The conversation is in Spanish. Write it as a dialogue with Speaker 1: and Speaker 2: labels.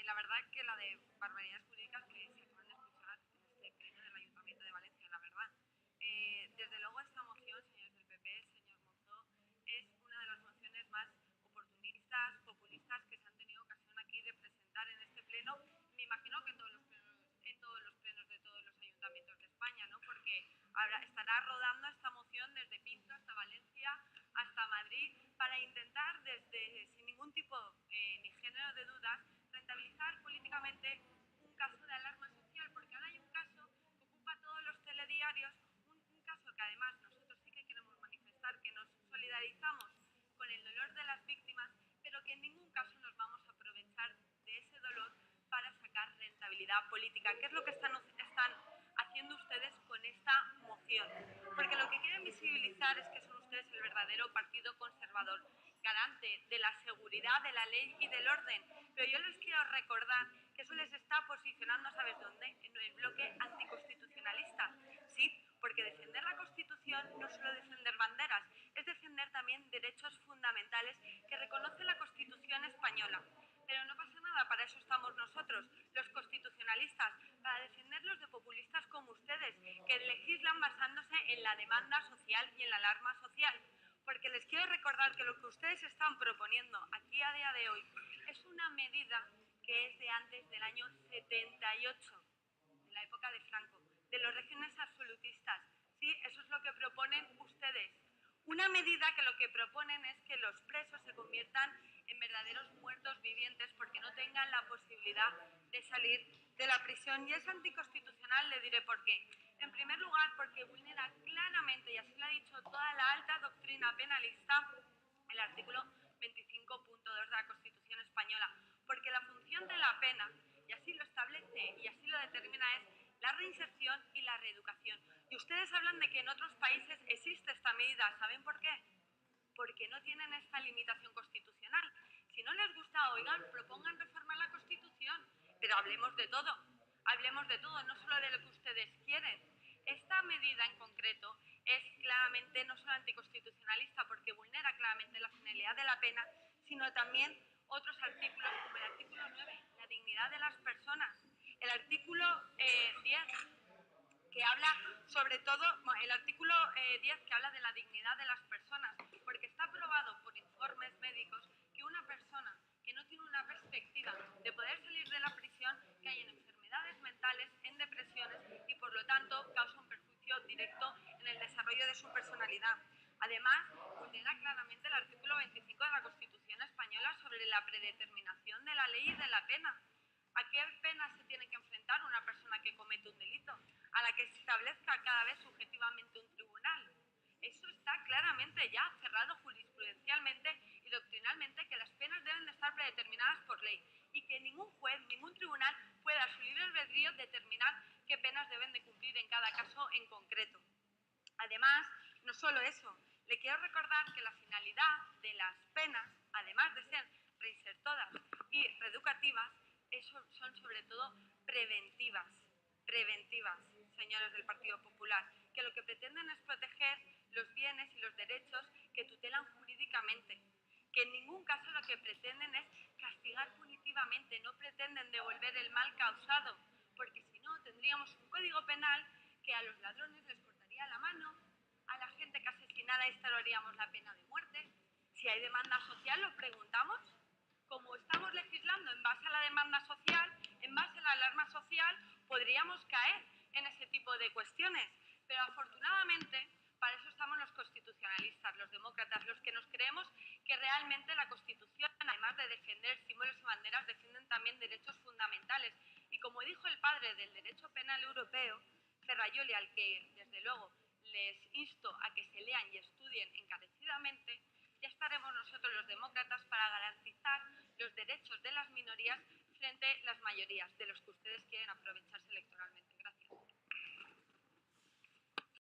Speaker 1: la verdad que la de barbaridades jurídicas que se acaban de escuchar en este pleno del Ayuntamiento de Valencia, la verdad. Desde luego esta moción, señores del PP, señor Monzó, es una de las mociones más oportunistas, populistas que se han tenido ocasión aquí de presentar en este pleno. Me imagino que en todos los plenos de todos los ayuntamientos de España, ¿no? Porque estará rodando esta moción desde Pinto hasta Valencia, hasta Madrid, para intentar, sin ningún tipo ni género de dudas, rentabilizar políticamente un caso de alarma social, porque ahora hay un caso que ocupa todos los telediarios, un caso que además nosotros sí que queremos manifestar, que nos solidarizamos con el dolor de las víctimas, pero que en ningún caso nos vamos a aprovechar de ese dolor para sacar rentabilidad política, que es lo que están haciendo ustedes con esta moción. Porque lo que quieren visibilizar es que son ustedes el verdadero partido conservador, garante de la seguridad, de la ley y del orden. Pero yo les quiero recordar que eso les está posicionando, ¿sabes dónde? En el bloque anticonstitucionalista. Sí, porque defender la Constitución no es solo defender banderas, es defender también derechos fundamentales que reconoce la Constitución española. Pero no pasa nada, para eso estamos nosotros, los constitucionalistas, para defenderlos de populistas como ustedes, que legislan basándose en la demanda social y en la alarma social. Porque les quiero recordar que lo que ustedes están proponiendo aquí a día de hoy es una medida que es de antes del año 78, de la época de Franco, de los regímenes absolutistas. Sí, eso es lo que proponen ustedes. Una medida que lo que proponen es que los presos se conviertan en verdaderos muertos vivientes porque no tengan la posibilidad de salir de la prisión. Y es anticonstitucional, le diré por qué. En primer lugar, porque vulnera claramente, y así lo ha dicho toda la alta doctrina penalista, el artículo 25.2 de la Constitución española, porque la función de la pena, y así lo establece y así lo determina, es la reinserción y la reeducación. Y ustedes hablan de que en otros países existe esta medida. ¿Saben por qué? Porque no tienen esta limitación constitucional. Si no les gusta, oigan, propongan reformar la Constitución, pero hablemos de todo, no solo de lo que ustedes quieren. Esta medida en concreto es claramente no solo anticonstitucionalista porque vulnera claramente la finalidad de la pena, sino también otros artículos como el artículo 9, la dignidad de las personas, el artículo 10, que habla sobre todo, el artículo 10 que habla de la dignidad de las personas, porque está probado por informes médicos que una persona que no tiene una perspectiva de poder salir de la prisión cae en enfermedades mentales, en depresiones y por lo tanto causa un perjuicio directo en el desarrollo de su personalidad. Además, vulnera claramente el artículo 25 de la Constitución española sobre la predeterminación de la ley y de la pena. ¿A qué pena se tiene que enfrentar una persona que comete un delito? A la que se establezca cada vez subjetivamente un tribunal. Eso está claramente ya cerrado jurisprudencialmente y doctrinalmente, que las penas deben de estar predeterminadas por ley y que ningún juez, ningún tribunal pueda a su libre albedrío determinar qué penas deben de cumplir en cada caso en concreto. Además, no solo eso, le quiero recordar que la finalidad de las penas, además de ser reinsertoras y reeducativas, son sobre todo preventivas, señores del Partido Popular, que lo que pretenden es proteger los bienes y los derechos que tutelan jurídicamente, que en ningún caso lo que pretenden es castigar punitivamente, no pretenden devolver el mal causado, porque si no tendríamos un código penal que a los ladrones les cortaría la mano, a la gente que asesinara instauraríamos la pena de muerte. Si hay demanda social, lo preguntamos. Como estamos legislando en base a la demanda social, en base a la alarma social, podríamos caer en ese tipo de cuestiones. Pero afortunadamente, para eso estamos los constitucionalistas, los demócratas, los que nos creemos que realmente la Constitución, además de defender símbolos y banderas, defienden también derechos fundamentales. Y como dijo el padre del derecho penal europeo, Ferrajoli, al que desde luego les insto a que se lean y estudien encarecidamente, ya estaremos nosotros los demócratas para garantizar los derechos de las minorías frente a las mayorías, de los que ustedes quieren aprovecharse electoralmente.